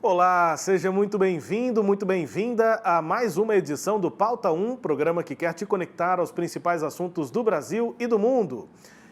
Olá, seja muito bem-vindo, muito bem-vinda a mais uma edição do Pauta 1, programa que quer te conectar aos principais assuntos do Brasil e do mundo.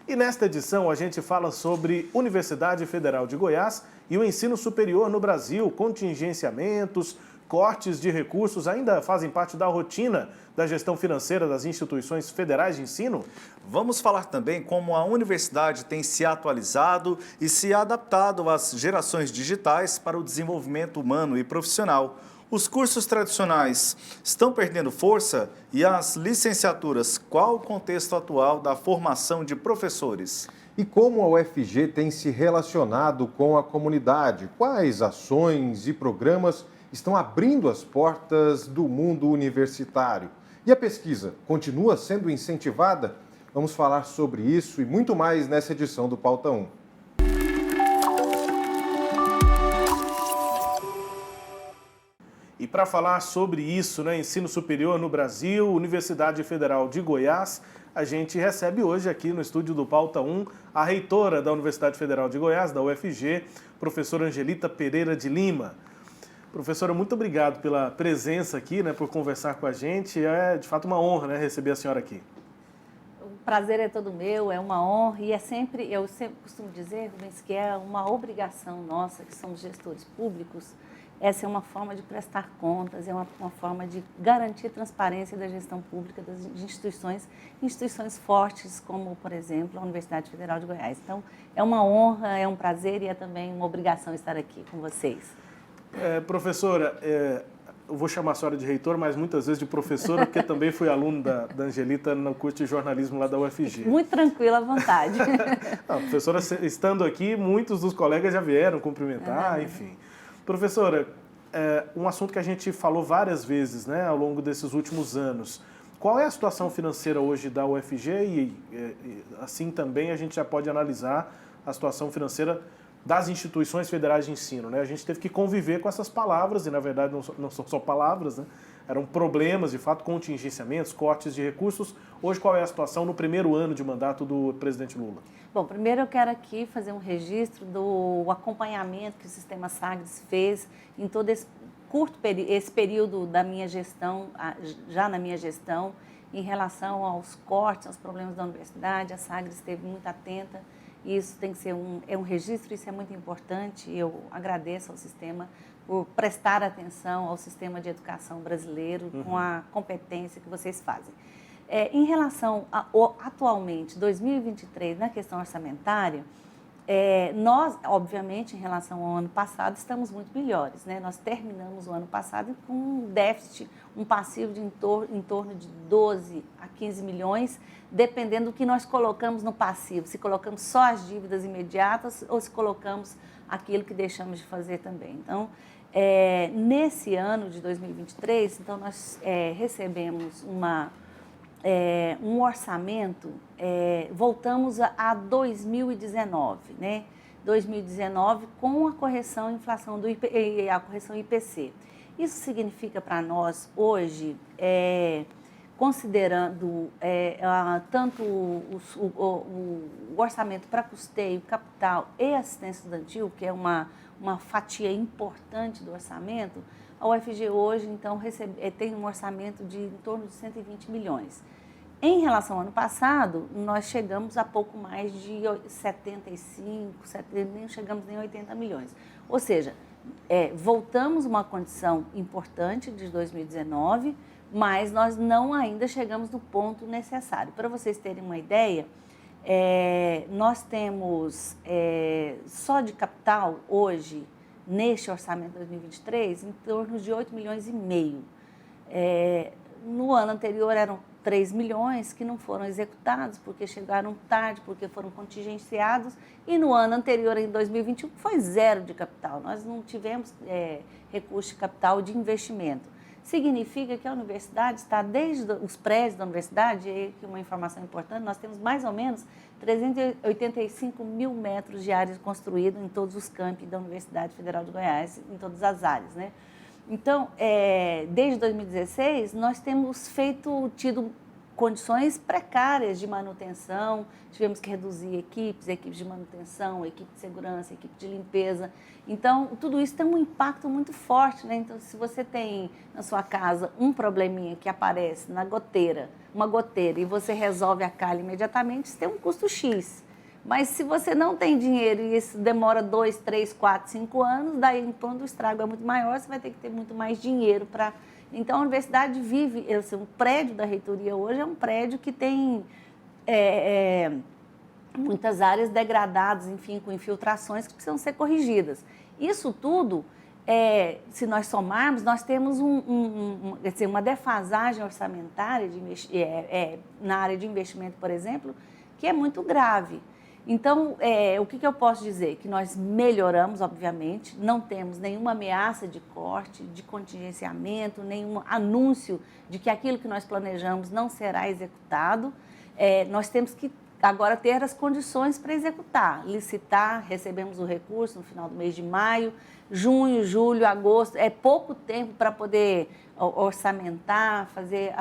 E nesta edição a gente fala sobre Universidade Federal de Goiás e o ensino superior no Brasil, contingenciamentos, cortes de recursos ainda fazem parte da rotina da gestão financeira das instituições federais de ensino? Vamos falar também como a universidade tem se atualizado e se adaptado às gerações digitais para o desenvolvimento humano e profissional. Os cursos tradicionais estão perdendo força e as licenciaturas, qual o contexto atual da formação de professores? E como a UFG tem se relacionado com a comunidade? Quais ações e programas estão abrindo as portas do mundo universitário? E a pesquisa continua sendo incentivada? Vamos falar sobre isso e muito mais nessa edição do Pauta 1. E para falar sobre isso, ensino superior no Brasil, Universidade Federal de Goiás, a gente recebe hoje aqui no estúdio do Pauta 1 a reitora da Universidade Federal de Goiás, da UFG, professora Angelita Pereira de Lima. Professora, muito obrigado pela presença aqui, por conversar com a gente. É de fato uma honra, receber a senhora aqui. O prazer é todo meu, é uma honra e eu sempre costumo dizer, Rubens, que é uma obrigação nossa, que somos gestores públicos. Essa é uma forma de prestar contas, é uma forma de garantir a transparência da gestão pública das instituições fortes, como, por exemplo, a Universidade Federal de Goiás. Então, é uma honra, é um prazer e é também uma obrigação estar aqui com vocês. Professora, eu vou chamar a senhora de reitor, mas muitas vezes de professora, porque também fui aluno da Angelita no curso de jornalismo lá da UFG. Muito tranquila, à vontade. Professora, estando aqui, muitos dos colegas já vieram cumprimentar, enfim. Professora, um assunto que a gente falou várias vezes, ao longo desses últimos anos. Qual é a situação financeira hoje da UFG e assim também a gente já pode analisar a situação financeira das instituições federais de ensino, A gente teve que conviver com essas palavras, e na verdade não são só palavras, Eram problemas, de fato, contingenciamentos, cortes de recursos. Hoje, qual é a situação no primeiro ano de mandato do presidente Lula? Bom, primeiro eu quero aqui fazer um registro do acompanhamento que o Sistema Sagres fez em todo esse período da minha gestão, já na minha gestão, em relação aos cortes, aos problemas da universidade. A Sagres esteve muito atenta. Isso tem que ser um registro, isso é muito importante. Eu agradeço ao sistema por prestar atenção ao sistema de educação brasileiro com a competência que vocês fazem. Em relação atualmente, 2023, na questão orçamentária, nós, obviamente, em relação ao ano passado, estamos muito melhores, Nós terminamos o ano passado com um déficit, um passivo de em torno de 12 a 15 milhões, dependendo do que nós colocamos no passivo, se colocamos só as dívidas imediatas ou se colocamos aquilo que deixamos de fazer também. Então, nesse ano de 2023, então, nós recebemos um orçamento, voltamos a 2019, 2019 com a correção inflação a correção IPC. Isso significa para nós hoje, considerando tanto o orçamento para custeio, capital e assistência estudantil, que é uma fatia importante do orçamento, a UFG hoje, então, tem um orçamento de em torno de 120 milhões. Em relação ao ano passado, nós chegamos a pouco mais de 75, nem chegamos nem a 80 milhões. Ou seja, voltamos a uma condição importante de 2019, mas nós não ainda chegamos no ponto necessário. Para vocês terem uma ideia, nós temos só de capital hoje, neste orçamento de 2023, em torno de 8 milhões e meio. No ano anterior eram 3 milhões que não foram executados porque chegaram tarde, porque foram contingenciados, e no ano anterior, em 2021, foi zero de capital. Nós não tivemos recurso de capital de investimento. Significa que a universidade está, desde os prédios da universidade, e uma informação importante, nós temos mais ou menos 385 mil metros de áreas construídas em todos os campi da Universidade Federal de Goiás, em todas as áreas, Então, desde 2016, nós temos tido condições precárias de manutenção, tivemos que reduzir equipes de manutenção, equipe de segurança, equipe de limpeza. Então, tudo isso tem um impacto muito forte, né? Então, se você tem na sua casa um probleminha que aparece na goteira, uma goteira, e você resolve a calha imediatamente, isso tem um custo X. Mas se você não tem dinheiro e isso demora 2, 3, 4, 5 anos, daí quando o estrago é muito maior, você vai ter que ter muito mais dinheiro para... Então, a universidade vive... o prédio da reitoria hoje é um prédio que tem muitas áreas degradadas, enfim, com infiltrações que precisam ser corrigidas. Isso tudo, se nós somarmos, nós temos uma defasagem orçamentária na área de investimento, por exemplo, que é muito grave. Então, o que eu posso dizer? Que nós melhoramos, obviamente, não temos nenhuma ameaça de corte, de contingenciamento, nenhum anúncio de que aquilo que nós planejamos não será executado. Nós temos que agora ter as condições para executar, licitar, recebemos o recurso no final do mês de maio, junho, julho, agosto, é pouco tempo para poder orçamentar, fazer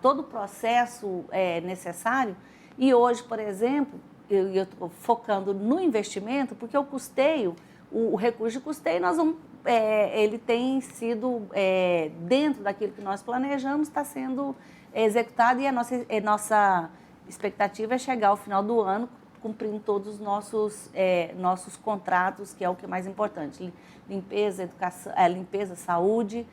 todo o processo necessário. E hoje, por exemplo, eu estou focando no investimento, porque o custeio, o recurso de custeio, ele tem sido, dentro daquilo que nós planejamos, está sendo executado, e a nossa expectativa é chegar ao final do ano cumprindo todos os nossos contratos, que é o que é mais importante, limpeza, educação, limpeza, saúde,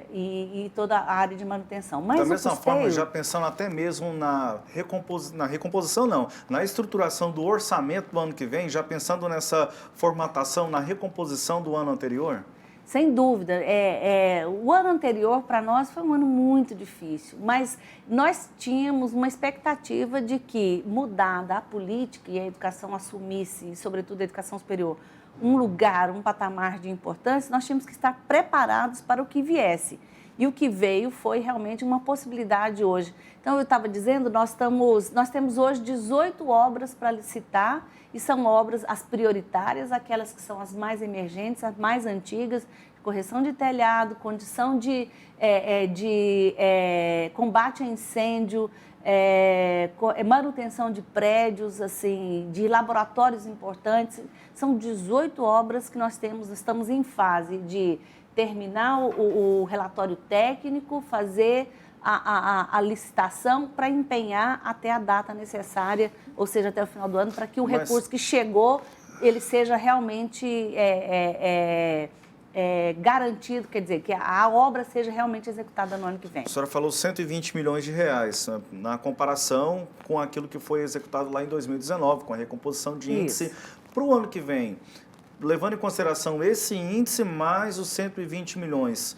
e toda a área de manutenção. Mas da mesma forma, já pensando até mesmo na recomposição, não, na estruturação do orçamento do ano que vem, já pensando nessa formatação, na recomposição do ano anterior? Sem dúvida. O ano anterior, para nós, foi um ano muito difícil, mas nós tínhamos uma expectativa de que, mudada a política e a educação assumisse, sobretudo a educação superior, um lugar, um patamar de importância, nós tínhamos que estar preparados para o que viesse. E o que veio foi realmente uma possibilidade hoje. Então, eu estava dizendo, nós temos hoje 18 obras para licitar, e são obras, as prioritárias, aquelas que são as mais emergentes, as mais antigas, correção de telhado, condição de combate a incêndio, manutenção de prédios, assim, de laboratórios importantes. São 18 obras que nós estamos em fase de terminar o relatório técnico, fazer a licitação para empenhar até a data necessária, ou seja, até o final do ano, para que o recurso que chegou, ele seja realmente garantido, quer dizer, que a obra seja realmente executada no ano que vem. A senhora falou 120 milhões de reais, na comparação com aquilo que foi executado lá em 2019, com a recomposição de índice para o ano que vem. Levando em consideração esse índice mais os 120 milhões,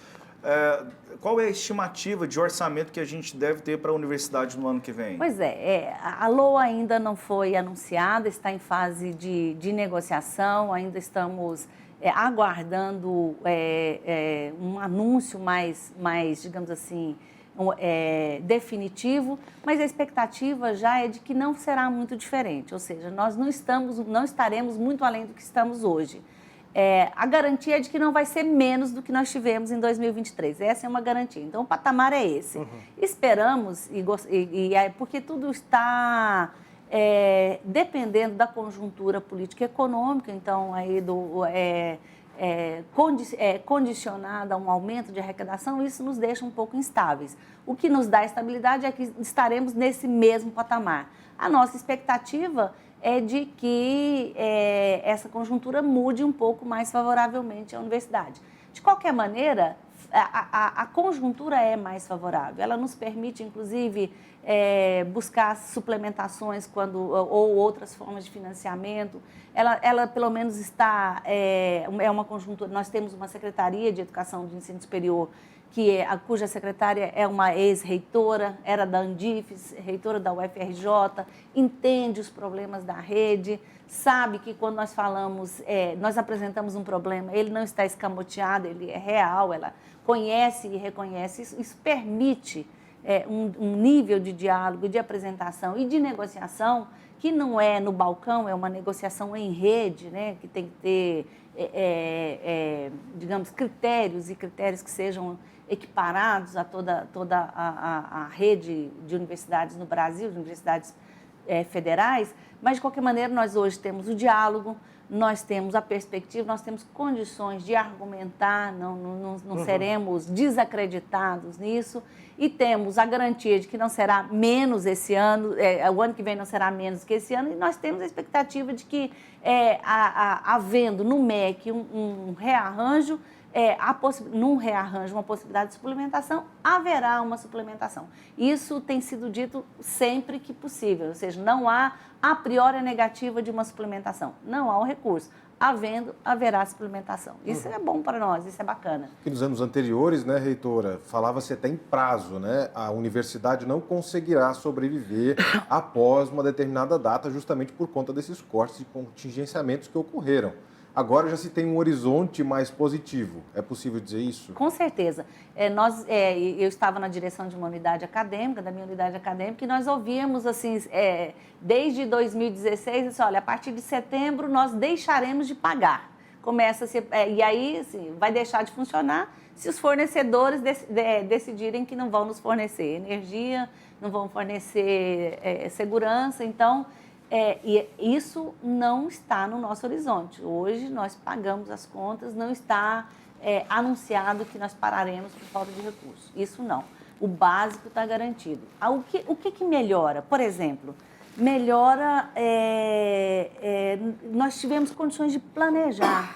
qual é a estimativa de orçamento que a gente deve ter para a universidade no ano que vem? Pois a LOA ainda não foi anunciada, está em fase de negociação, ainda estamos aguardando um anúncio mais, digamos assim, definitivo, mas a expectativa já é de que não será muito diferente, ou seja, nós não estaremos muito além do que estamos hoje. A garantia é de que não vai ser menos do que nós tivemos em 2023. Essa é uma garantia. Então, o patamar é esse. Uhum. Esperamos, porque tudo está dependendo da conjuntura política e econômica, então, aí condicionada a um aumento de arrecadação, isso nos deixa um pouco instáveis. O que nos dá estabilidade é que estaremos nesse mesmo patamar. A nossa expectativa é de que essa conjuntura mude um pouco mais favoravelmente à universidade. De qualquer maneira, a conjuntura é mais favorável. Ela nos permite, inclusive, buscar suplementações ou outras formas de financiamento. Ela pelo menos está... É uma conjuntura... Nós temos uma Secretaria de Educação de Ensino Superior cuja secretária é uma ex-reitora, era da Andifes, reitora da UFRJ, entende os problemas da rede, sabe que quando nós falamos, nós apresentamos um problema, ele não está escamoteado, ele é real, ela conhece e reconhece isso. Isso permite um nível de diálogo, de apresentação e de negociação que não é no balcão, é uma negociação em rede, né, que tem que ter, digamos, critérios que sejam equiparados a toda a rede de universidades no Brasil, de universidades federais, mas, de qualquer maneira, nós hoje temos o diálogo, nós temos a perspectiva, nós temos condições de argumentar, não seremos desacreditados nisso, e temos a garantia de que não será menos esse ano, o ano que vem não será menos que esse ano, e nós temos a expectativa de que, havendo no MEC um rearranjo, num rearranjo, uma possibilidade de suplementação, haverá uma suplementação. Isso tem sido dito sempre que possível, ou seja, não há a priori a negativa de uma suplementação, não há o recurso. Havendo, haverá suplementação. Isso é bom para nós, isso é bacana. E nos anos anteriores, né, reitora, falava-se até em prazo, né? A universidade não conseguirá sobreviver após uma determinada data, justamente por conta desses cortes e contingenciamentos que ocorreram. Agora já se tem um horizonte mais positivo. É possível dizer isso? Com certeza. Eu estava na direção de uma unidade acadêmica, da minha unidade acadêmica, e nós ouvíamos, assim, desde 2016, assim, olha, a partir de setembro nós deixaremos de pagar. E aí, assim, vai deixar de funcionar se os fornecedores decidirem que não vão nos fornecer energia, não vão fornecer segurança, então... E isso não está no nosso horizonte. Hoje nós pagamos as contas, não está anunciado que nós pararemos por falta de recursos. Isso não. O básico está garantido. O que melhora? Por exemplo, melhora... nós tivemos condições de planejar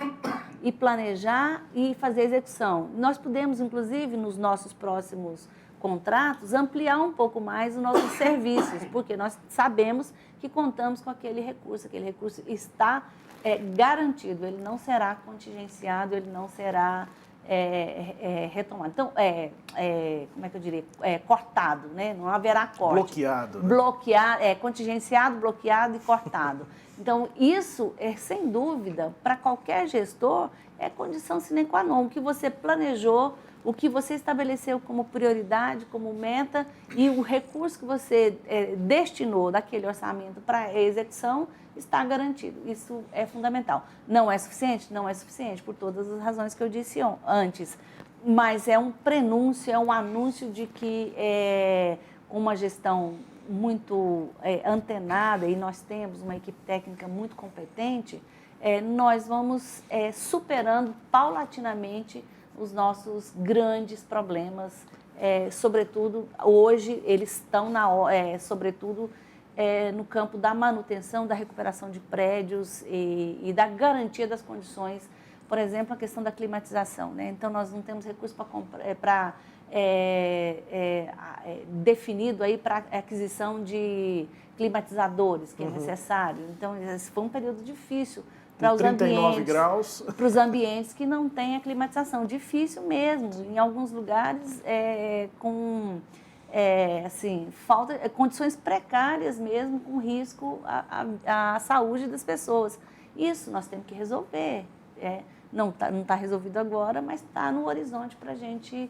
e fazer execução. Nós podemos, inclusive, nos nossos próximos contratos, ampliar um pouco mais os nossos serviços, porque nós sabemos que contamos com aquele recurso está garantido, ele não será contingenciado, ele não será retomado. Então, como é que eu diria? Cortado, né? Não haverá corte. Bloqueado. Né? Contingenciado, bloqueado e cortado. Então, isso, sem dúvida, para qualquer gestor, é condição sine qua non. O que você planejou, o que você estabeleceu como prioridade, como meta, e o recurso que você destinou daquele orçamento para a execução está garantido. Isso é fundamental. Não é suficiente? Não é suficiente, por todas as razões que eu disse antes. Mas é um prenúncio, é um anúncio de que uma gestão muito antenada, e nós temos uma equipe técnica muito competente, nós vamos superando paulatinamente os nossos grandes problemas, sobretudo, hoje eles estão, sobretudo, no campo da manutenção, da recuperação de prédios e da garantia das condições, por exemplo, a questão da climatização, né? Então, nós não temos recurso para definido aí para aquisição de climatizadores, que é necessário. Então, esse foi um período difícil para os 39 ambientes, graus. para os ambientes que não têm a climatização. Difícil mesmo, em alguns lugares com assim, condições precárias mesmo, com risco à saúde das pessoas. Isso nós temos que resolver. Não tá resolvido agora, mas está no horizonte para a gente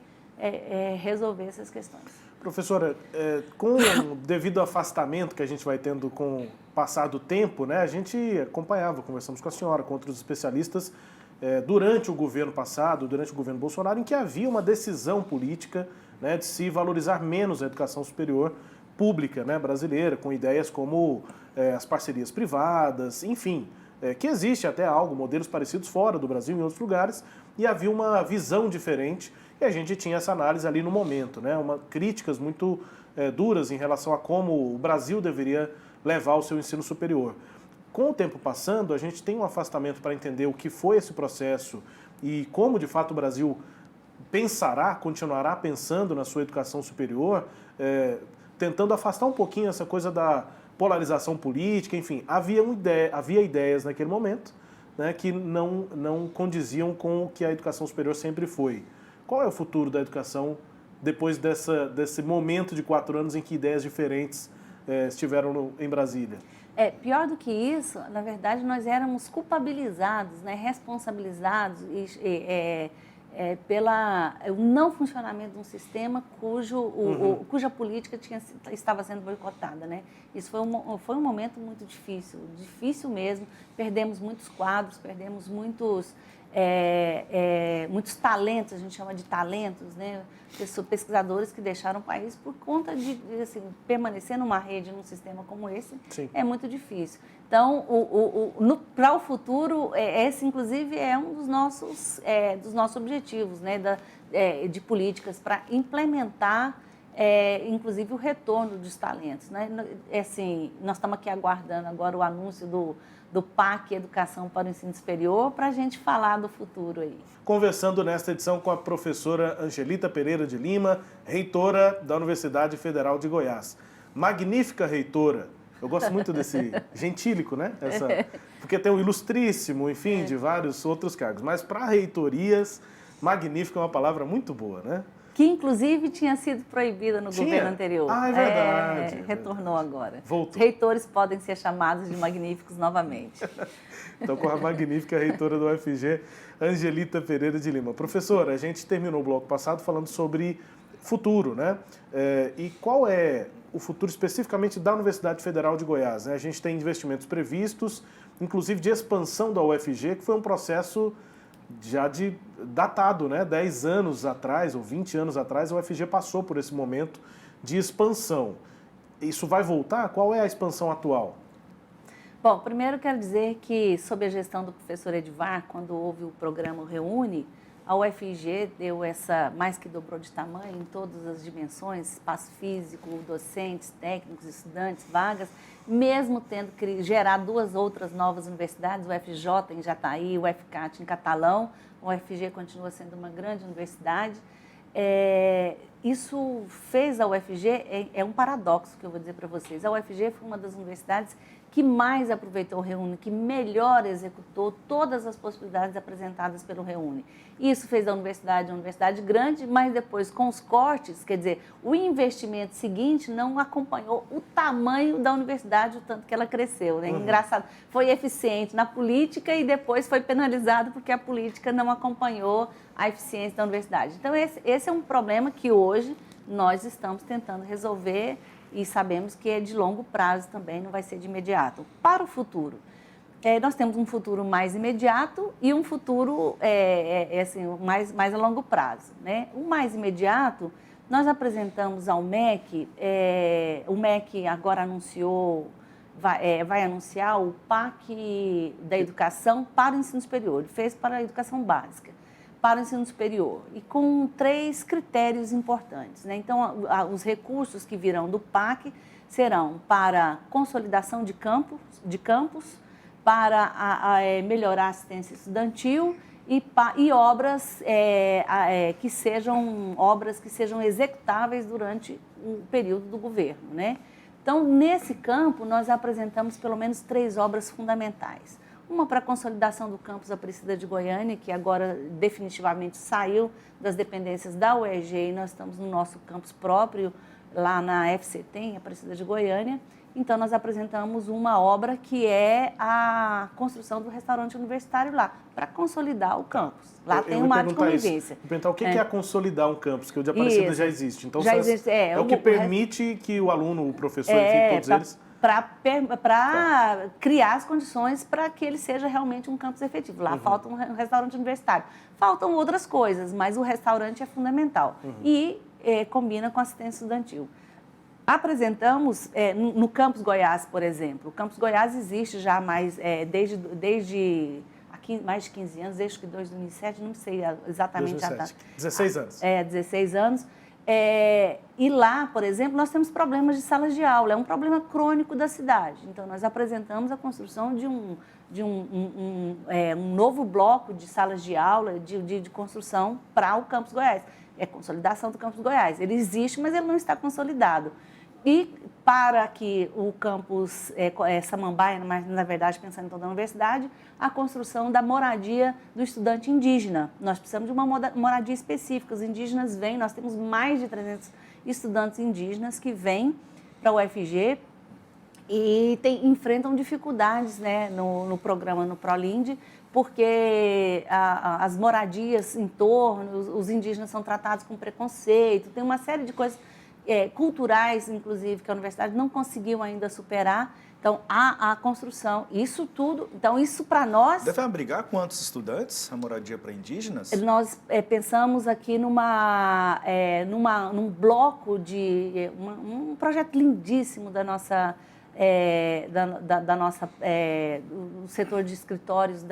resolver essas questões. Professora, com o devido afastamento que a gente vai tendo com o passar do tempo, né, a gente acompanhava, conversamos com a senhora, com outros especialistas, durante o governo passado, durante o governo Bolsonaro, em que havia uma decisão política, né, de se valorizar menos a educação superior pública, né, brasileira, com ideias como as parcerias privadas, enfim, que existe até modelos parecidos fora do Brasil, em outros lugares, e havia uma visão diferente. E a gente tinha essa análise ali no momento, né? Críticas muito duras em relação a como o Brasil deveria levar o seu ensino superior. Com o tempo passando, a gente tem um afastamento para entender o que foi esse processo e como, de fato, o Brasil continuará pensando na sua educação superior, tentando afastar um pouquinho essa coisa da polarização política, enfim. Havia ideias naquele momento, né, que não condiziam com o que a educação superior sempre foi. Qual é o futuro da educação depois desse momento de 4 anos em que ideias diferentes estiveram em Brasília? Pior do que isso, na verdade, nós éramos culpabilizados, né, responsabilizados pela o não funcionamento de um sistema cuja política estava sendo boicotada, né? Isso foi um momento muito difícil mesmo. Perdemos muitos quadros, perdemos muitos talentos, a gente chama de talentos, né? Pesquisadores que deixaram o país por conta de assim, permanecer numa rede, num sistema como esse. Sim. É muito difícil. Então, para o futuro, esse inclusive é um dos nossos objetivos, né? De políticas para implementar, inclusive, o retorno dos talentos, né? Assim, nós estamos aqui aguardando agora o anúncio do PAC Educação para o Ensino Superior, para a gente falar do futuro aí. Conversando nesta edição com a professora Angelita Pereira de Lima, reitora da Universidade Federal de Goiás. Magnífica reitora. Eu gosto muito desse gentílico, né? Porque tem o ilustríssimo, enfim, de vários outros cargos. Mas para reitorias, magnífica é uma palavra muito boa, né? Que, inclusive, tinha sido proibida no governo anterior. Ah, é verdade. Retornou agora. Voltou. Reitores podem ser chamados de magníficos novamente. Então, com a magnífica reitora do UFG, Angelita Pereira de Lima. Professora, a gente terminou o bloco passado falando sobre futuro, né? E qual é o futuro especificamente da Universidade Federal de Goiás, né? A gente tem investimentos previstos, inclusive de expansão da UFG, que foi um processo já datado, né? 10 anos atrás ou 20 anos atrás, a UFG passou por esse momento de expansão. Isso vai voltar? Qual é a expansão atual? Bom, primeiro quero dizer que, sob a gestão do professor Edivar, quando houve o programa Reúne, a UFG deu mais que dobrou de tamanho em todas as dimensões, espaço físico, docentes, técnicos, estudantes, vagas, mesmo tendo que gerar 2 outras novas universidades, o UFJ em Jataí, o UFCAT em Catalão. A UFG continua sendo uma grande universidade. Isso fez a UFG, é um paradoxo que eu vou dizer para vocês, a UFG foi uma das universidades que mais aproveitou o Reúne, que melhor executou todas as possibilidades apresentadas pelo Reúne. Isso fez da universidade uma universidade grande, mas depois, com os cortes, quer dizer, o investimento seguinte não acompanhou o tamanho da universidade, o tanto que ela cresceu, né? Engraçado, foi eficiente na política e depois foi penalizado porque a política não acompanhou a eficiência da universidade. Então, esse é um problema que hoje nós estamos tentando resolver e sabemos que é de longo prazo também, não vai ser de imediato. Para o futuro, nós temos um futuro mais imediato e um futuro assim, mais a longo prazo, né? O mais imediato, nós apresentamos ao MEC, o MEC agora anunciou, vai anunciar o PAC da educação para o ensino superior, ele fez para a educação básica, para o ensino superior, e com 3 critérios importantes, né? Então, os recursos que virão do PAC serão para consolidação de campos, para melhorar a assistência estudantil e obras que sejam executáveis durante o período do governo, né? Então, nesse campo, nós apresentamos pelo menos 3 obras fundamentais. Uma para a consolidação do campus Aparecida de Goiânia, que agora definitivamente saiu das dependências da UEG e nós estamos no nosso campus próprio, lá na FCT, em Aparecida de Goiânia. Então, nós apresentamos uma obra que é a construção do restaurante universitário lá, para consolidar o campus. Lá tem uma área de convivência. Vou perguntar o que é consolidar um campus, que o de Aparecida já existe. Então, já existe, é o que permite que o aluno, o professor, enfim, todos eles... Para criar as condições para que ele seja realmente um campus efetivo. Lá falta um restaurante universitário. Faltam outras coisas, mas o restaurante é fundamental. E combina com a assistência estudantil. Apresentamos, no Campus Goiás, por exemplo. O Campus Goiás existe já desde mais de 15 anos, desde que 2007, não sei exatamente 2007. a data. 16 anos. 16 anos. E lá, por exemplo, nós temos problemas de salas de aula, é um problema crônico da cidade. Então, nós apresentamos a construção de um novo bloco de salas de aula, de construção para o Campus Goiás. É consolidação do Campus Goiás. Ele existe, mas ele não está consolidado. E para que o campus Samambaia, mas na verdade pensando em toda a universidade, a construção da moradia do estudante indígena. Nós precisamos de uma moradia específica. Os indígenas vêm, nós temos mais de 300 estudantes indígenas que vêm para o UFG e enfrentam dificuldades, né, no programa, no ProLIND, porque as moradias em torno, os indígenas são tratados com preconceito, tem uma série de coisas culturais, inclusive, que a universidade não conseguiu ainda superar. Então, a construção, isso tudo, então isso para nós... Deve abrigar quantos estudantes a moradia para indígenas? Nós pensamos aqui num bloco de... um projeto lindíssimo da nossa... do setor de escritórios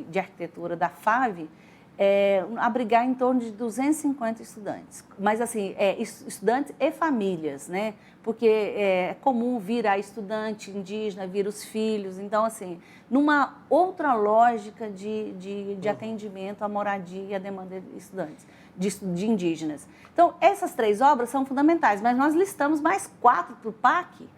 de arquitetura da FAV, abrigar em torno de 250 estudantes. Mas, assim, estudantes e famílias, né? Porque é comum vir a estudante indígena, vir os filhos. Então, assim, numa outra lógica de atendimento à moradia e à demanda de estudantes, de indígenas. Então, essas 3 obras são fundamentais, mas nós listamos mais 4 para o PAC,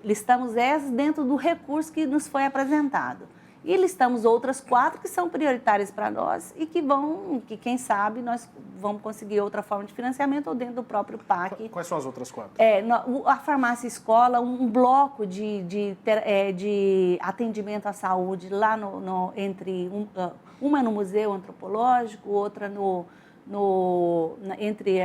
listamos essas dentro do recurso que nos foi apresentado. E listamos outras 4 que são prioritárias para nós e que quem sabe, nós vamos conseguir outra forma de financiamento ou dentro do próprio PAC. Quais são as outras 4? A farmácia escola, um bloco de atendimento à saúde lá uma no Museu Antropológico, outra entre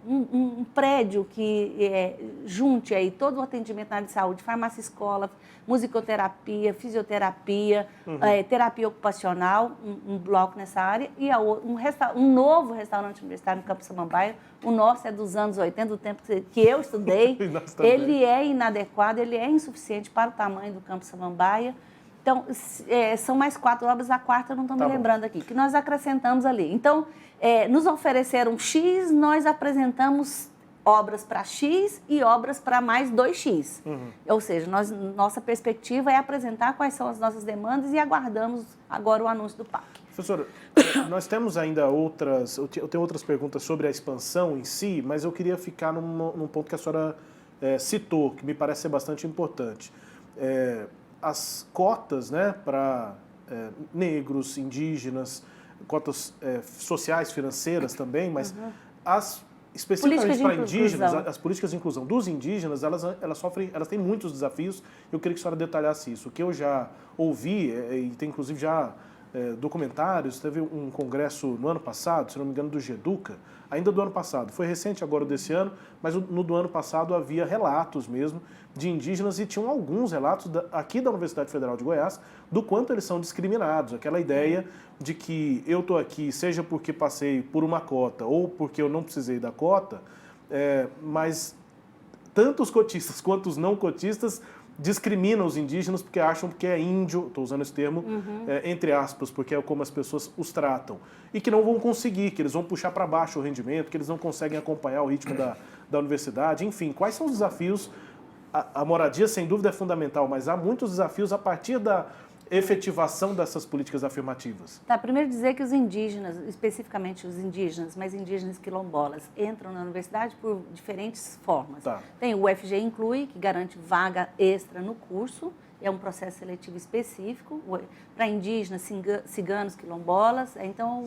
um prédio que junte aí todo o atendimento na área de saúde, farmácia escola, musicoterapia, fisioterapia, terapia ocupacional, um bloco nessa área, e um novo restaurante universitário no Campo Samambaia. O nosso é dos anos 80, do tempo que eu estudei. Ele é inadequado, ele é insuficiente para o tamanho do Campo Samambaia. Então, são mais 4 obras, a 4ª eu não estou me lembrando aqui, que nós acrescentamos ali. Então, nos ofereceram X, nós apresentamos obras para X e obras para mais 2X. Ou seja, nossa perspectiva é apresentar quais são as nossas demandas e aguardamos agora o anúncio do PAC. Professora, nós temos ainda eu tenho outras perguntas sobre a expansão em si, mas eu queria ficar num ponto que a senhora citou, que me parece ser bastante importante. As cotas, né, para negros, indígenas, cotas sociais, financeiras também, mas especificamente para indígenas, as políticas de inclusão dos indígenas, elas têm muitos desafios. Eu queria que a senhora detalhasse isso. O que eu já ouvi, e tem inclusive já documentários, teve um congresso no ano passado, se não me engano, do GEDUCA, ainda do ano passado, foi recente agora desse ano, mas no do ano passado havia relatos mesmo de indígenas e tinham alguns relatos aqui da Universidade Federal de Goiás do quanto eles são discriminados, aquela ideia de que eu estou aqui seja porque passei por uma cota ou porque eu não precisei da cota, mas tanto os cotistas quanto os não cotistas discriminam os indígenas porque acham que é índio, estou usando esse termo, entre aspas, porque é como as pessoas os tratam. E que não vão conseguir, que eles vão puxar para baixo o rendimento, que eles não conseguem acompanhar o ritmo da universidade. Enfim, quais são os desafios? A moradia, sem dúvida, é fundamental, mas há muitos desafios a partir da efetivação dessas políticas afirmativas. Primeiro dizer que os indígenas, especificamente os indígenas, mas indígenas quilombolas, entram na universidade por diferentes formas. Tem o UFG Inclui, que garante vaga extra no curso, é um processo seletivo específico para indígenas, ciganos, quilombolas. Então,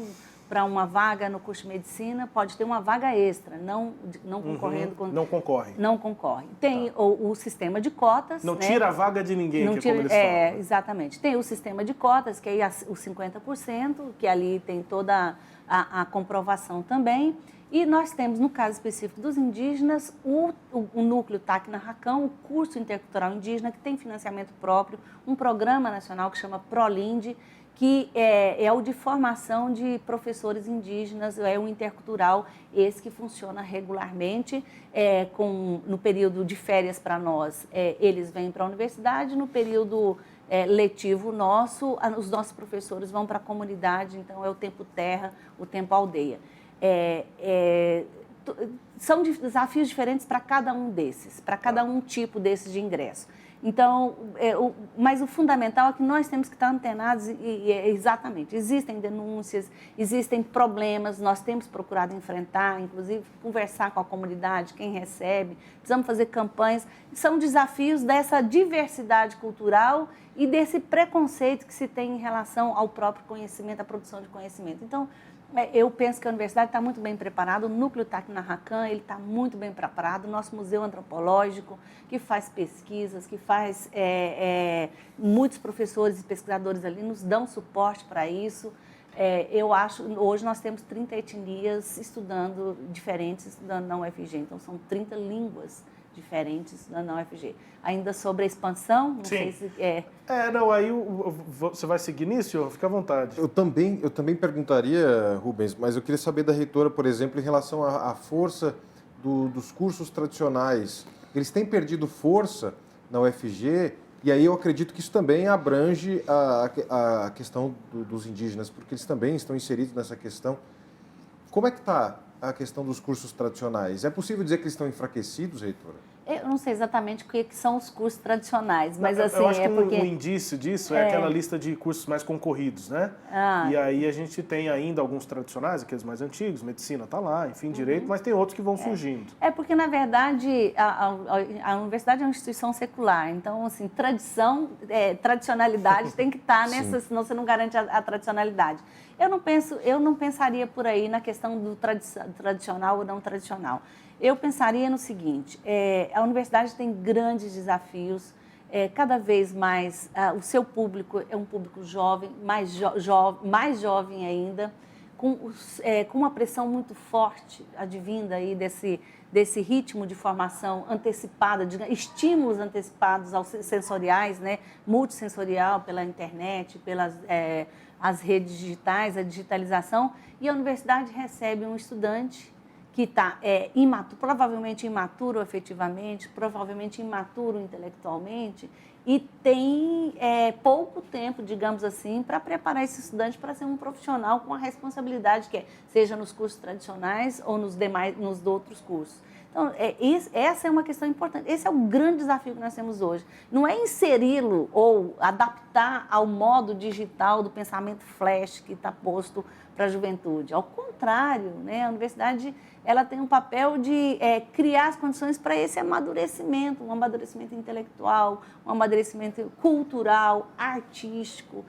para uma vaga no curso de medicina, pode ter uma vaga extra, não concorrendo com... Não concorre. Não concorre. Tem o sistema de cotas. Não tira a vaga de ninguém, como eles falam. Exatamente. Tem o sistema de cotas, que é os 50%, que ali tem toda a comprovação também. E nós temos, no caso específico dos indígenas, o núcleo TAC na Racão, o curso intercultural indígena, que tem financiamento próprio, um programa nacional que chama ProLinde, que é o de formação de professores indígenas, é um intercultural, esse que funciona regularmente, no período de férias para nós, eles vêm para a universidade, no período letivo nosso, os nossos professores vão para a comunidade, então é o tempo terra, o tempo aldeia. São desafios diferentes para cada um desses, para cada um tipo desses de ingresso. Então, mas o fundamental é que nós temos que estar antenados exatamente. Existem denúncias, existem problemas, nós temos procurado enfrentar, inclusive conversar com a comunidade, quem recebe, precisamos fazer campanhas. São desafios dessa diversidade cultural e desse preconceito que se tem em relação ao próprio conhecimento, à produção de conhecimento. Então, Eu penso que a universidade está muito bem preparada, o núcleo está aqui na Racan, ele está muito bem preparado, o nosso museu antropológico, que faz pesquisas, que faz muitos professores e pesquisadores ali nos dão suporte para isso. Eu acho, hoje nós temos 30 etnias diferentes estudando na UFG, então são 30 línguas diferentes estudando na UFG. Ainda sobre a expansão, não sei se não, aí você vai seguir nisso? Fica à vontade. Eu também perguntaria, Rubens, mas eu queria saber da reitora, por exemplo, em relação à força dos cursos tradicionais. Eles têm perdido força na UFG, e aí eu acredito que isso também abrange a questão dos indígenas, porque eles também estão inseridos nessa questão. Como é que está a questão dos cursos tradicionais? É possível dizer que eles estão enfraquecidos, reitora? Eu não sei exatamente o que são os cursos tradicionais, mas eu assim, acho que porque... um indício disso é aquela lista de cursos mais concorridos, né? E aí a gente tem ainda alguns tradicionais, aqueles mais antigos, medicina está lá, enfim, direito, mas tem outros que vão surgindo. Porque, na verdade, a universidade é uma instituição secular, então, assim, tradicionalidade tem que estar nessa, senão você não garante a tradicionalidade. Eu não pensaria por aí na questão do tradicional ou não tradicional. Eu pensaria no seguinte, a universidade tem grandes desafios, cada vez mais o seu público é um público jovem, mais jovem ainda, com uma pressão muito forte advinda aí desse ritmo de formação antecipada, estímulos antecipados aos sensoriais, né, multissensorial, pela internet, pelas as redes digitais, a digitalização, e a universidade recebe um estudante que está provavelmente imaturo efetivamente, provavelmente imaturo intelectualmente, e tem pouco tempo, digamos assim, para preparar esse estudante para ser um profissional com a responsabilidade que seja nos cursos tradicionais ou nos outros cursos. Então, essa é uma questão importante. Esse é o grande desafio que nós temos hoje. Não é inseri-lo ou adaptar ao modo digital do pensamento flash que está posto para a juventude. Ao contrário, né? A universidade ela tem um papel de criar as condições para esse amadurecimento, um amadurecimento intelectual, um amadurecimento cultural, artístico,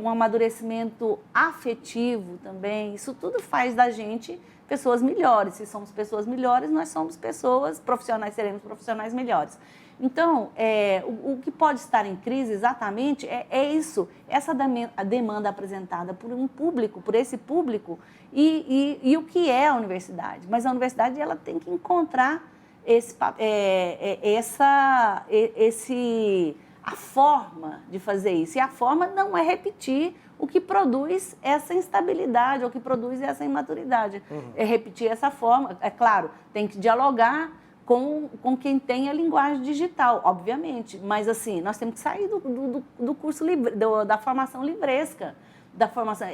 um amadurecimento afetivo também. Isso tudo faz da gente pessoas melhores. Se somos pessoas melhores, nós somos pessoas profissionais, seremos profissionais melhores. Então, o que pode estar em crise exatamente é isso, essa demanda apresentada por um público, por esse público, e o que é a universidade. Mas a universidade ela tem que encontrar a forma de fazer isso. E a forma não é repetir o que produz essa instabilidade, ou o que produz essa imaturidade. É repetir essa forma. É claro, tem que dialogar com quem tem a linguagem digital, obviamente. Mas, assim, nós temos que sair do curso da formação livresca.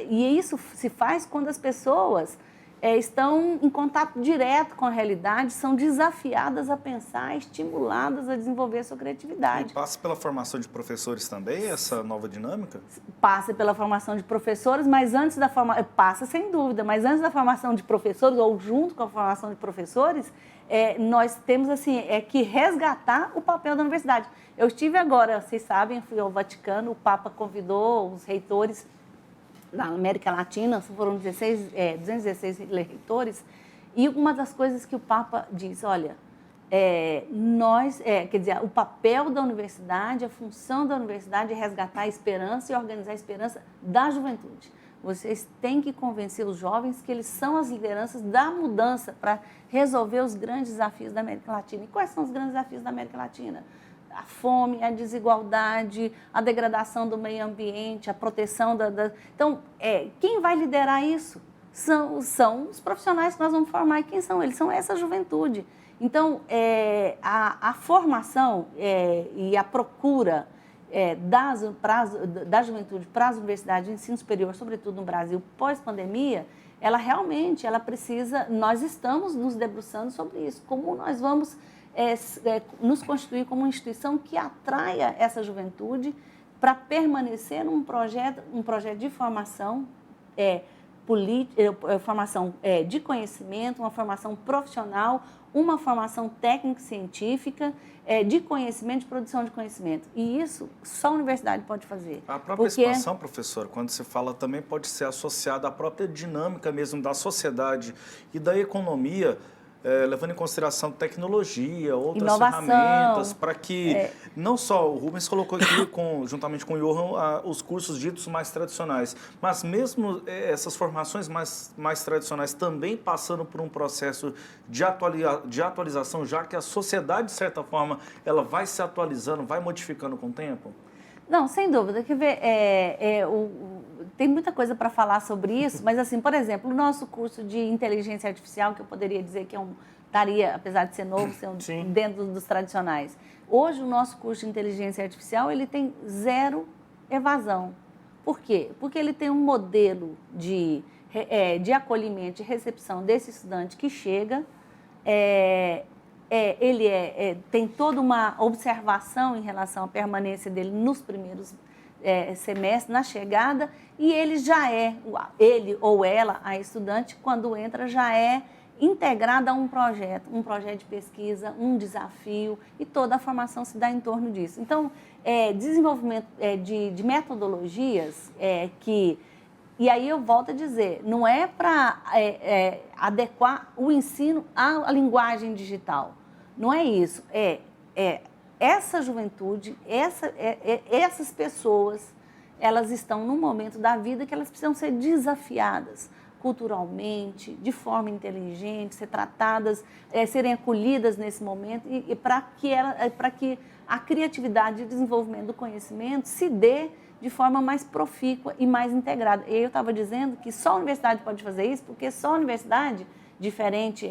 E isso se faz quando as pessoas estão em contato direto com a realidade, são desafiadas a pensar, estimuladas a desenvolver a sua criatividade. E passa pela formação de professores também, essa nova dinâmica? Passa pela formação de professores, mas antes da formação... Passa, sem dúvida, mas antes da formação de professores, ou junto com a formação de professores, nós temos assim, que resgatar o papel da universidade. Eu estive agora, vocês sabem, fui ao Vaticano, o Papa convidou os reitores da América Latina, foram 216 reitores, e uma das coisas que o Papa diz, olha, quer dizer, o papel da universidade, a função da universidade é resgatar a esperança e organizar a esperança da juventude. Vocês têm que convencer os jovens que eles são as lideranças da mudança para resolver os grandes desafios da América Latina. E quais são os grandes desafios da América Latina? A fome, a desigualdade, a degradação do meio ambiente, a proteção Então, quem vai liderar isso? São os profissionais que nós vamos formar. E quem são eles? São essa juventude. Então, a formação e a procura da juventude para as universidades de ensino superior, sobretudo no Brasil, pós-pandemia, ela realmente precisa... Nós estamos nos debruçando sobre isso. Como nós vamos... nos constituir como uma instituição que atraia essa juventude para permanecer num projeto de formação formação de conhecimento, uma formação profissional, uma formação técnico-científica, de conhecimento, de produção de conhecimento. E isso só a universidade pode fazer. A própria expansão, professor, quando se fala também pode ser associada à própria dinâmica mesmo da sociedade e da economia, levando em consideração tecnologia, outras inovação, ferramentas, para que não só o Rubens colocou aqui, juntamente com o Johan, os cursos ditos mais tradicionais, mas mesmo essas formações mais tradicionais também passando por um processo de atualização, já que a sociedade, de certa forma, ela vai se atualizando, vai modificando com o tempo? Não, sem dúvida. Quer ver, tem muita coisa para falar sobre isso, mas, assim, por exemplo, o nosso curso de inteligência artificial, que eu poderia dizer que estaria, apesar de ser novo, ser dentro dos tradicionais. Hoje, o nosso curso de inteligência artificial, ele tem 0 evasão. Por quê? Porque ele tem um modelo de acolhimento, de recepção desse estudante que chega, ele tem toda uma observação em relação à permanência dele nos primeiros semestres, na chegada, e ele ele ou ela, a estudante, quando entra, já é integrada a um projeto de pesquisa, um desafio, e toda a formação se dá em torno disso. Então, desenvolvimento de metodologias e aí eu volto a dizer, não é para adequar o ensino à linguagem digital. Não é isso. Essa juventude, essas pessoas, elas estão num momento da vida que elas precisam ser desafiadas culturalmente, de forma inteligente, ser tratadas, serem acolhidas nesse momento e para que a criatividade e o desenvolvimento do conhecimento se dê de forma mais profícua e mais integrada. E eu estava dizendo que só a universidade pode fazer isso, porque só a universidade, diferente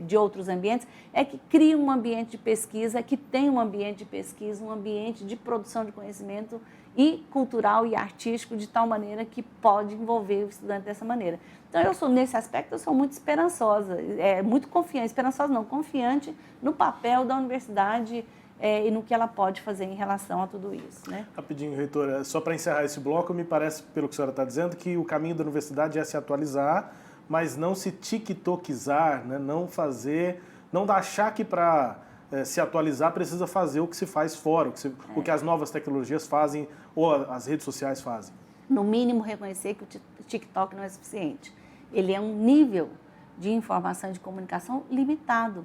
de outros ambientes, que cria um ambiente de pesquisa, que tem um ambiente de pesquisa, um ambiente de produção de conhecimento e cultural e artístico, de tal maneira que pode envolver o estudante dessa maneira. Então, nesse aspecto, eu sou muito esperançosa, muito confiante, esperançosa não, confiante no papel da universidade e no que ela pode fazer em relação a tudo isso, né? Rapidinho, reitora, só para encerrar esse bloco, me parece, pelo que a senhora está dizendo, que o caminho da universidade é se atualizar, mas não se tiktokizar, né? Não dar achar que para se atualizar precisa fazer o que se faz fora, o que as novas tecnologias fazem ou as redes sociais fazem. No mínimo, reconhecer que o TikTok não é suficiente. Ele é um nível de informação e de comunicação limitado.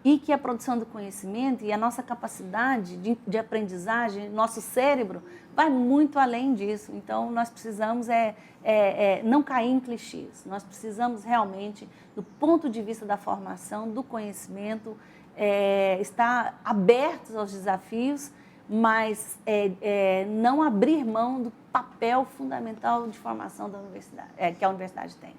E que a produção do conhecimento e a nossa capacidade de aprendizagem, nosso cérebro, vai muito além disso. Então, nós precisamos não cair em clichês. Nós precisamos realmente, do ponto de vista da formação, do conhecimento, estar abertos aos desafios, mas não abrir mão do papel fundamental de formação da universidade, que a universidade tem.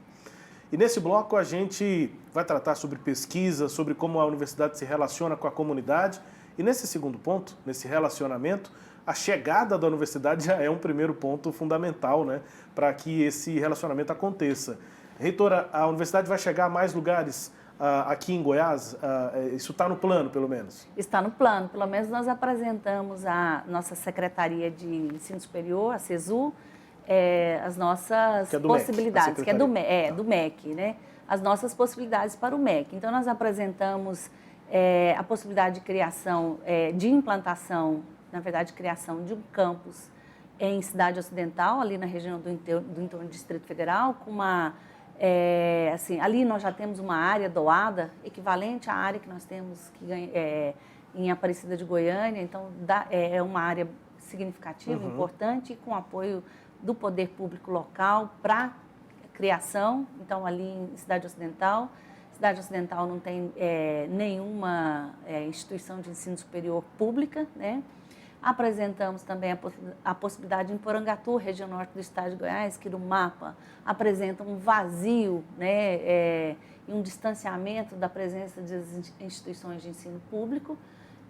E nesse bloco a gente vai tratar sobre pesquisa, sobre como a universidade se relaciona com a comunidade. E nesse segundo ponto, nesse relacionamento, a chegada da universidade já é um primeiro ponto fundamental, né, para que esse relacionamento aconteça. Reitora, a universidade vai chegar a mais lugares aqui em Goiás? Isso está no plano, pelo menos? Está no plano. Pelo menos nós apresentamos a nossa Secretaria de Ensino Superior, a CESU, as nossas possibilidades, que é do MEC, né? As nossas possibilidades para o MEC. Então, nós apresentamos a possibilidade de criação, de implantação, na verdade, criação de um campus em Cidade Ocidental, ali na região do entorno do Distrito Federal, com ali nós já temos uma área doada, equivalente à área que nós temos em Aparecida de Goiânia, então é uma área significativa, importante, e com apoio do poder público local para criação. Então, ali em Cidade Ocidental não tem nenhuma instituição de ensino superior pública, né? Apresentamos também a possibilidade em Porangatu, região norte do estado de Goiás, que no mapa apresenta um vazio, né, e um distanciamento da presença das instituições de ensino público.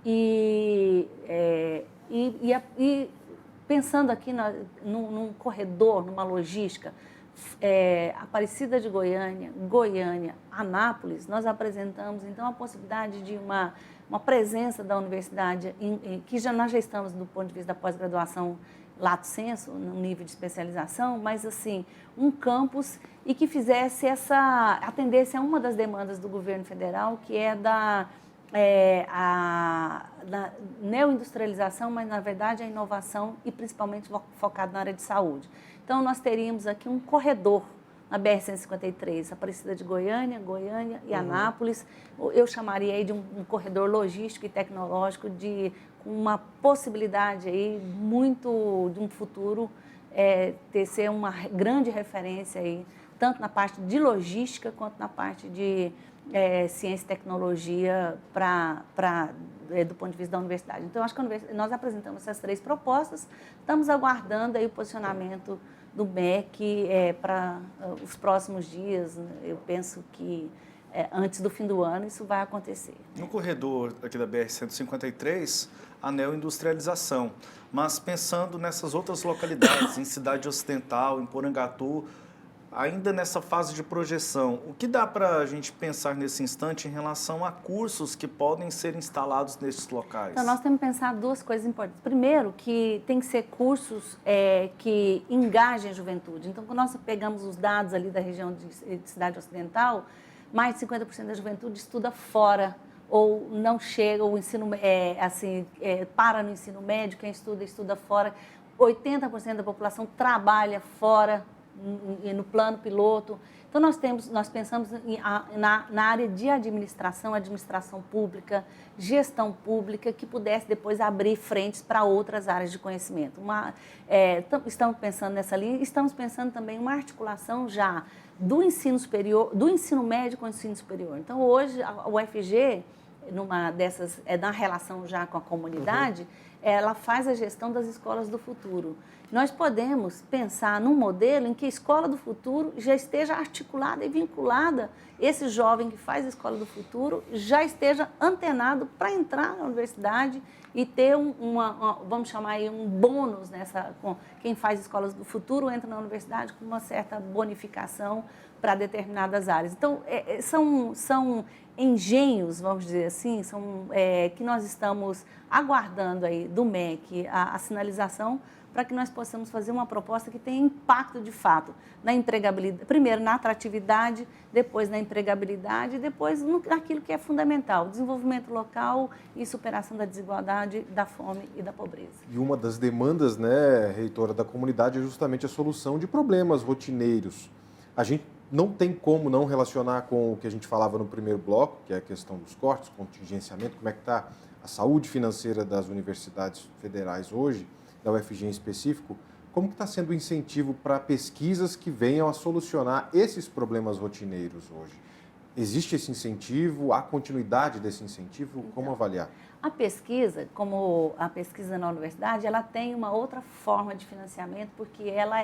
E pensando aqui num corredor, numa logística, Aparecida de Goiânia, Anápolis, nós apresentamos então a possibilidade de uma presença da universidade, que nós já estamos do ponto de vista da pós-graduação lato sensu, no nível de especialização, mas assim, um campus e que fizesse atendesse a uma das demandas do governo federal, que é da neoindustrialização, mas na verdade a inovação e principalmente focado na área de saúde. Então nós teríamos aqui um corredor na BR-153, Aparecida de Goiânia e Anápolis. Eu chamaria aí de um corredor logístico e tecnológico com uma possibilidade aí muito de um futuro ser uma grande referência aí, tanto na parte de logística quanto na parte de ciência e tecnologia do ponto de vista da universidade. Então, acho que nós apresentamos essas 3 propostas, estamos aguardando aí o posicionamento do MEC para os próximos dias. Eu penso que antes do fim do ano isso vai acontecer. No corredor aqui da BR-153, a neoindustrialização, mas pensando nessas outras localidades, em Cidade Ocidental, em Porangatu, ainda nessa fase de projeção, o que dá para a gente pensar nesse instante em relação a cursos que podem ser instalados nesses locais? Então, nós temos que pensar 2 coisas importantes. Primeiro, que tem que ser cursos que engajem a juventude. Então, quando nós pegamos os dados ali da região de Cidade Ocidental, mais de 50% da juventude estuda fora ou não chega, o ensino para no ensino médio, quem estuda fora. 80% da população trabalha fora, no plano piloto. Então, nós pensamos na área de administração pública, gestão pública, que pudesse depois abrir frentes para outras áreas de conhecimento. Estamos pensando nessa linha, estamos pensando também em uma articulação já do ensino superior, do ensino médio com o ensino superior. Então, hoje, a UFG, na relação já com a comunidade, ela faz a gestão das escolas do futuro. Nós podemos pensar num modelo em que a escola do futuro já esteja articulada e vinculada, esse jovem que faz a escola do futuro já esteja antenado para entrar na universidade e ter vamos chamar aí um bônus com quem faz escolas do futuro entra na universidade com uma certa bonificação para determinadas áreas. Então, são engenhos, vamos dizer assim, que nós estamos aguardando aí do MEC a sinalização para que nós possamos fazer uma proposta que tenha impacto de fato na empregabilidade, primeiro na atratividade, depois na empregabilidade, depois naquilo que é fundamental, desenvolvimento local e superação da desigualdade, da fome e da pobreza. E uma das demandas, né, reitora, da comunidade é justamente a solução de problemas rotineiros. A gente não tem como não relacionar com o que a gente falava no primeiro bloco, que é a questão dos cortes, contingenciamento, como é que está a saúde financeira das universidades federais hoje, da UFG em específico, como que está sendo o incentivo para pesquisas que venham a solucionar esses problemas rotineiros hoje? Existe esse incentivo? Há continuidade desse incentivo? Como avaliar? A pesquisa, como a pesquisa na universidade, ela tem uma outra forma de financiamento, porque ela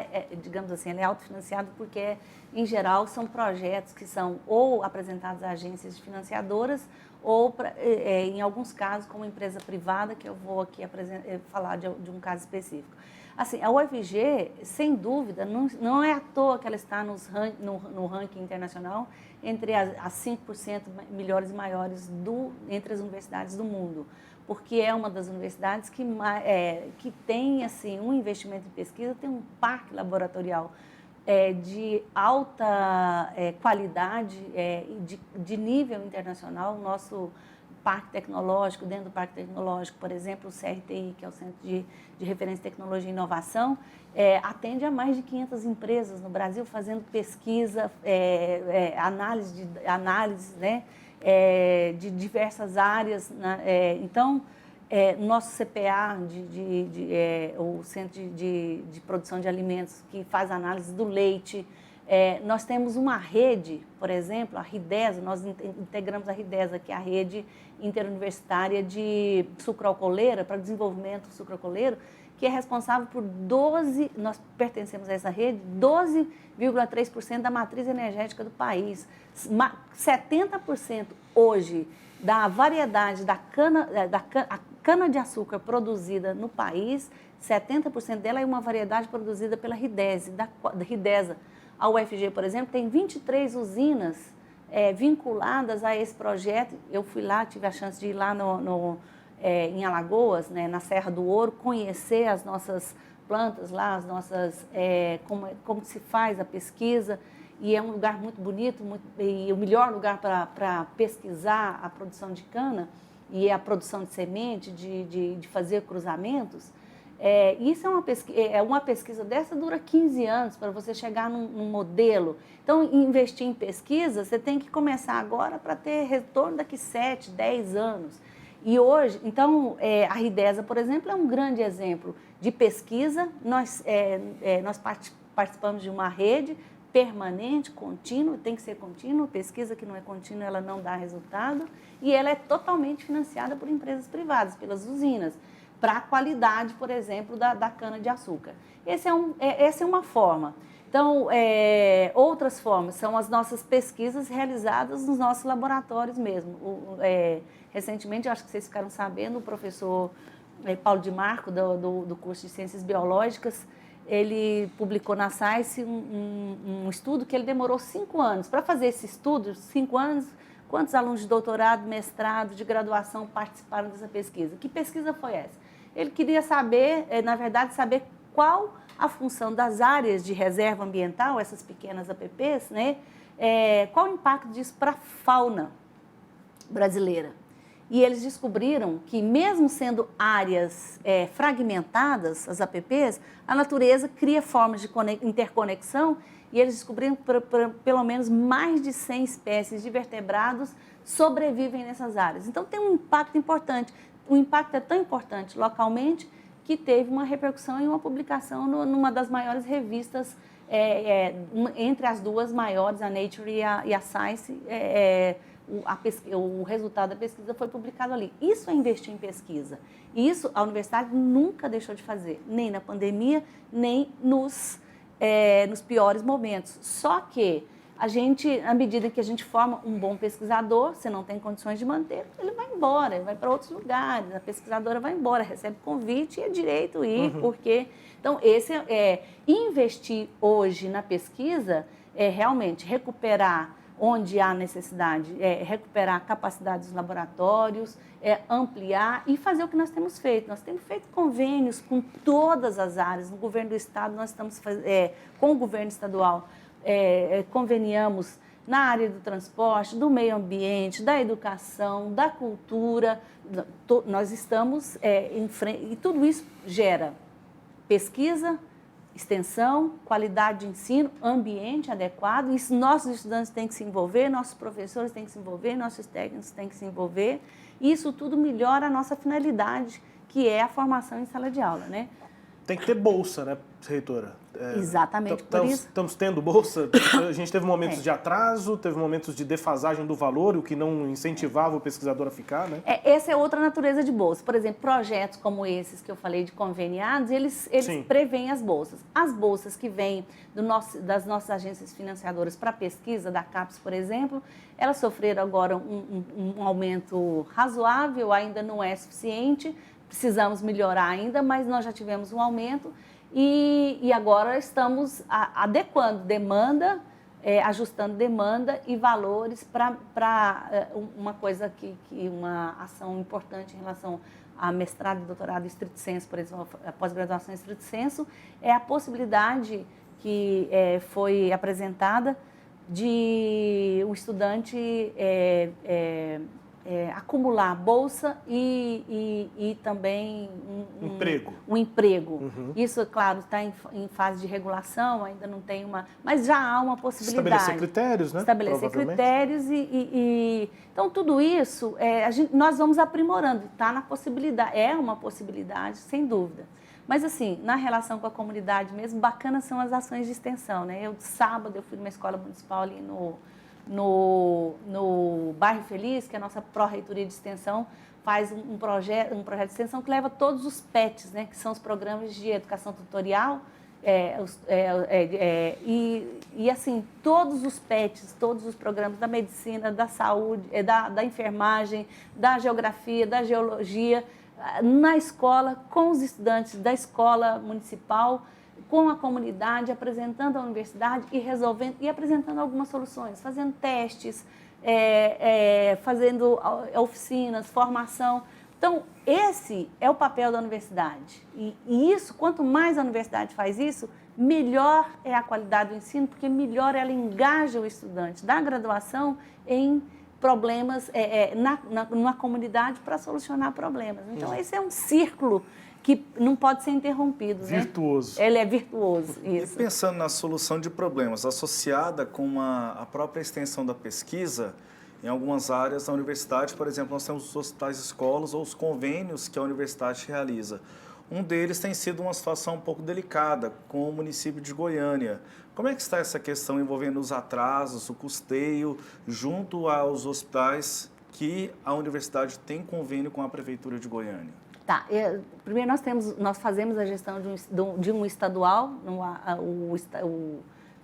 digamos assim, ela é autofinanciada porque, em geral, são projetos que são ou apresentados a agências financiadoras ou, em alguns casos, como empresa privada, que eu vou aqui falar de um caso específico. Assim, a UFG, sem dúvida, não é à toa que ela está no ranking internacional entre as 5% melhores e maiores entre as universidades do mundo, porque é uma das universidades que tem assim, um investimento em pesquisa, tem um parque laboratorial de alta qualidade e de nível internacional. O nosso parque tecnológico, dentro do parque tecnológico, por exemplo, o CRTI, que é o Centro de Referência de Tecnologia e Inovação, atende a mais de 500 empresas no Brasil, fazendo pesquisa, análise né, de diversas áreas. Então, nosso CPA, o Centro de Produção de Alimentos, que faz análise do leite. Nós temos uma rede, por exemplo, a RIDESA, nós integramos a RIDESA, que é a rede interuniversitária de sucroalcooleira, para desenvolvimento sucroalcooleiro, que é responsável por nós pertencemos a essa rede, 12,3% da matriz energética do país. 70% hoje da variedade da cana-de-açúcar produzida no país, 70% dela é uma variedade produzida pela RIDESA. A UFG, por exemplo, tem 23 usinas vinculadas a esse projeto. Eu fui lá, tive a chance de ir lá em Alagoas, né, na Serra do Ouro, conhecer as nossas plantas lá, as nossas, como se faz a pesquisa, e é um lugar muito bonito, e o melhor lugar para pesquisar a produção de cana e a produção de semente, de fazer cruzamentos. Isso é uma pesquisa dessa dura 15 anos para você chegar num modelo. Então, investir em pesquisa, você tem que começar agora para ter retorno daqui 7, 10 anos. E hoje, então, a Ridesa, por exemplo, é um grande exemplo de pesquisa. Nós participamos de uma rede permanente, contínua, tem que ser contínua. Pesquisa que não é contínua, ela não dá resultado. E ela é totalmente financiada por empresas privadas, pelas usinas, para a qualidade, por exemplo, da cana-de-açúcar. Essa é uma forma. Então, outras formas são as nossas pesquisas realizadas nos nossos laboratórios mesmo. Recentemente, acho que vocês ficaram sabendo, o professor Paulo Di Marco, do curso de Ciências Biológicas, ele publicou na Science um estudo que ele demorou 5 anos. Para fazer esse estudo, 5 anos, quantos alunos de doutorado, mestrado, de graduação participaram dessa pesquisa? Que pesquisa foi essa? Ele queria saber, na verdade, saber qual a função das áreas de reserva ambiental, essas pequenas APPs, né? Qual o impacto disso para a fauna brasileira. E eles descobriram que, mesmo sendo áreas fragmentadas, as APPs, a natureza cria formas de interconexão, e eles descobriram que pelo menos mais de 100 espécies de vertebrados sobrevivem nessas áreas. Então, tem um impacto importante. O impacto é tão importante localmente que teve uma repercussão em uma publicação numa das maiores revistas, entre as duas maiores, a Nature e a Science. O resultado da pesquisa foi publicado ali. Isso é investir em pesquisa. E isso a universidade nunca deixou de fazer, nem na pandemia, nem nos piores momentos. Só que à medida que a gente forma um bom pesquisador, você não tem condições de manter, ele vai embora, ele vai para outros lugares, a pesquisadora vai embora, recebe convite e é direito ir, porque... Então, investir hoje na pesquisa é realmente recuperar onde há necessidade, recuperar a capacidade dos laboratórios, ampliar e fazer o que nós temos feito. Nós temos feito convênios com todas as áreas. No governo do estado, nós estamos com o governo estadual, conveniamos na área do transporte, do meio ambiente, da educação, da cultura. Nós estamos em frente, e tudo isso gera pesquisa, extensão, qualidade de ensino, ambiente adequado. Isso nossos estudantes têm que se envolver, nossos professores têm que se envolver, nossos técnicos têm que se envolver. E isso tudo melhora a nossa finalidade, que é a formação em sala de aula, né? Tem que ter bolsa, né, reitora? Exatamente, por isso. Estamos tendo bolsa. A gente teve momentos de atraso, teve momentos de defasagem do valor, o que não incentivava o pesquisador a ficar, né? Essa é outra natureza de bolsa. Por exemplo, projetos como esses que eu falei de conveniados, eles prevêem as bolsas. As bolsas que vêm das nossas agências financiadoras para pesquisa, da CAPES, por exemplo, elas sofreram agora um aumento razoável, ainda não é suficiente, precisamos melhorar ainda, mas nós já tivemos um aumento. E agora estamos adequando demanda, ajustando demanda e valores para uma coisa uma ação importante em relação a mestrado e doutorado em estrito sensu, por exemplo, a pós-graduação em estrito sensu, é a possibilidade que foi apresentada de um estudante acumular bolsa e também um emprego. Isso, é claro, está em fase de regulação, ainda não tem mas já há uma possibilidade. Estabelecer critérios, né? Estabelecer critérios então, tudo isso, nós vamos aprimorando, está na possibilidade, é uma possibilidade, sem dúvida. Mas, assim, na relação com a comunidade mesmo, bacanas são as ações de extensão, né? Sábado, eu fui numa escola municipal ali no Bairro Feliz, que a nossa pró-reitoria de extensão faz um projeto de extensão que leva todos os PETs, né, que são os programas de educação tutorial, e assim, todos os PETs, todos os programas da medicina, da saúde, da enfermagem, da geografia, da geologia, na escola, com os estudantes da escola municipal, com a comunidade, apresentando a universidade e resolvendo e apresentando algumas soluções, fazendo testes, fazendo oficinas, formação, Então, esse é o papel da universidade. E isso, quanto mais a universidade faz isso, melhor é a qualidade do ensino, porque melhor ela engaja o estudante da graduação em problemas na comunidade para solucionar problemas. Então, esse é um círculo que não pode ser interrompido. Virtuoso. Né? Ele é virtuoso, isso. E pensando na solução de problemas, associada com a própria extensão da pesquisa, em algumas áreas da universidade, por exemplo, nós temos os hospitais escolas ou os convênios que a universidade realiza. Um deles tem sido uma situação um pouco delicada com o município de Goiânia. Como é que está essa questão envolvendo os atrasos, o custeio, junto aos hospitais que a universidade tem convênio com a Prefeitura de Goiânia? Tá, primeiro nós fazemos a gestão de um estadual, o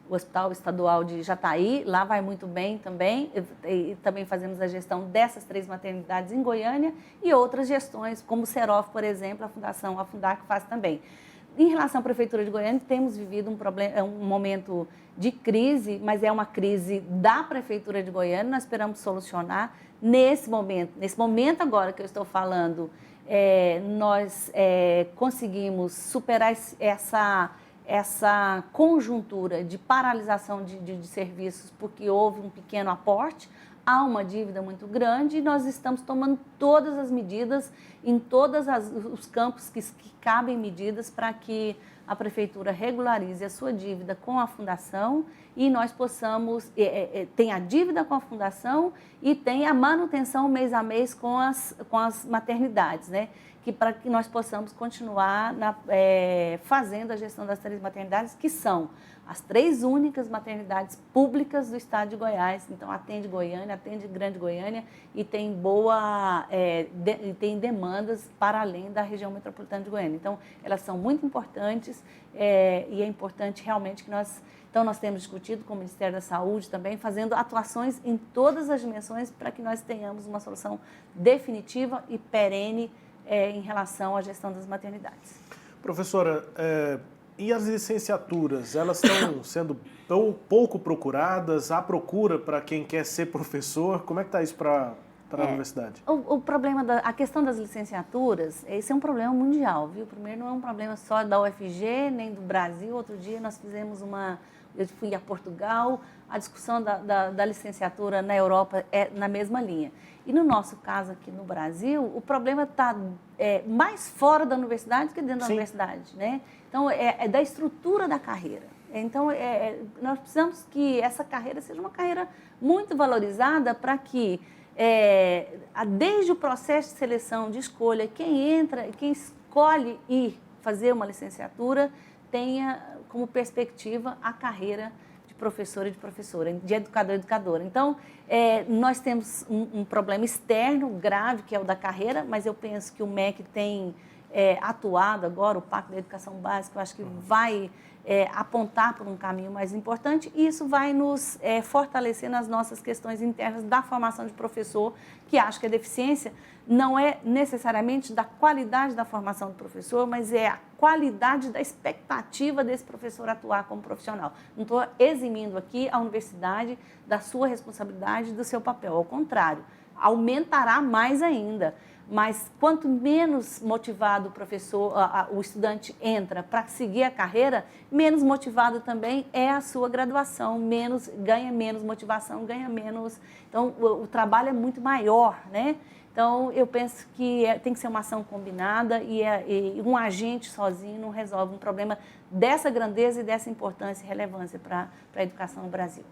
Hospital Estadual de Jataí, lá vai muito bem também, e também fazemos a gestão dessas 3 maternidades em Goiânia e outras gestões, como o Serof, por exemplo, a Fundac faz também. Em relação à Prefeitura de Goiânia, temos vivido um momento de crise, mas é uma crise da Prefeitura de Goiânia, nós esperamos solucionar nesse momento agora que eu estou falando, nós conseguimos superar essa conjuntura de paralisação de serviços, porque houve um pequeno aporte, há uma dívida muito grande e nós estamos tomando todas as medidas em todos os campos que cabem medidas para que a Prefeitura regularize a sua dívida com a Fundação e nós possamos, tem a dívida com a Fundação e tem a manutenção mês a mês com as maternidades, né? Para que nós possamos continuar fazendo a gestão das 3 maternidades, que são as 3 únicas maternidades públicas do estado de Goiás. Então, atende Goiânia, atende Grande Goiânia e tem tem demandas para além da região metropolitana de Goiânia. Então, elas são muito importantes e é importante realmente que nós temos discutido com o Ministério da Saúde também, fazendo atuações em todas as dimensões para que nós tenhamos uma solução definitiva e perene em relação à gestão das maternidades. Professora, e as licenciaturas, elas estão sendo pouco procuradas? Há procura para quem quer ser professor? Como é que está isso para a universidade? O problema, a questão das licenciaturas, esse é um problema mundial, viu? Primeiro, não é um problema só da UFG, nem do Brasil. Outro dia nós fizemos eu fui a Portugal, a discussão da licenciatura na Europa é na mesma linha. E no nosso caso aqui no Brasil, o problema está mais fora da universidade que dentro da universidade, né? Então, é da estrutura da carreira. Então, nós precisamos que essa carreira seja uma carreira muito valorizada para que, desde o processo de seleção, de escolha, quem escolhe ir fazer uma licenciatura, tenha como perspectiva a carreira de professor e de professora, de educador e educadora. Então, nós temos um problema externo grave, que é o da carreira, mas eu penso que o MEC tem atuado agora, o Pacto da Educação Básica, eu acho que vai apontar por um caminho mais importante e isso vai nos fortalecer nas nossas questões internas da formação de professor, que acho que a deficiência não é necessariamente da qualidade da formação do professor, mas é a qualidade da expectativa desse professor atuar como profissional. Não estou eximindo aqui a universidade da sua responsabilidade e do seu papel, ao contrário, aumentará mais ainda. Mas quanto menos motivado o professor, o estudante entra para seguir a carreira, menos motivado também é a sua graduação, ganha menos motivação, ganha menos. Então, o trabalho é muito maior, né? Então, eu penso que tem que ser uma ação combinada e um agente sozinho não resolve um problema dessa grandeza e dessa importância e relevância para a educação no Brasil.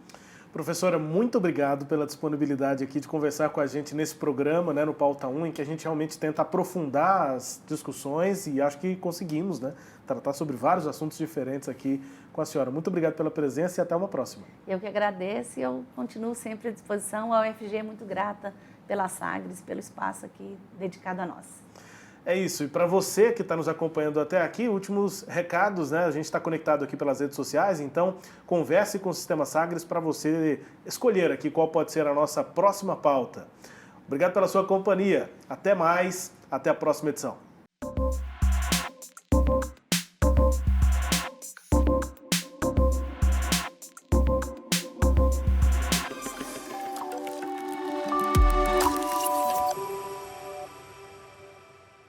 Professora, muito obrigado pela disponibilidade aqui de conversar com a gente nesse programa, né, no Pauta 1, em que a gente realmente tenta aprofundar as discussões e acho que conseguimos, né, tratar sobre vários assuntos diferentes aqui com a senhora. Muito obrigado pela presença e até uma próxima. Eu que agradeço e eu continuo sempre à disposição. A UFG é muito grata pela Sagres, pelo espaço aqui dedicado a nós. É isso, e para você que está nos acompanhando até aqui, últimos recados, né? A gente está conectado aqui pelas redes sociais, então converse com o Sistema Sagres para você escolher aqui qual pode ser a nossa próxima pauta. Obrigado pela sua companhia, até mais, até a próxima edição.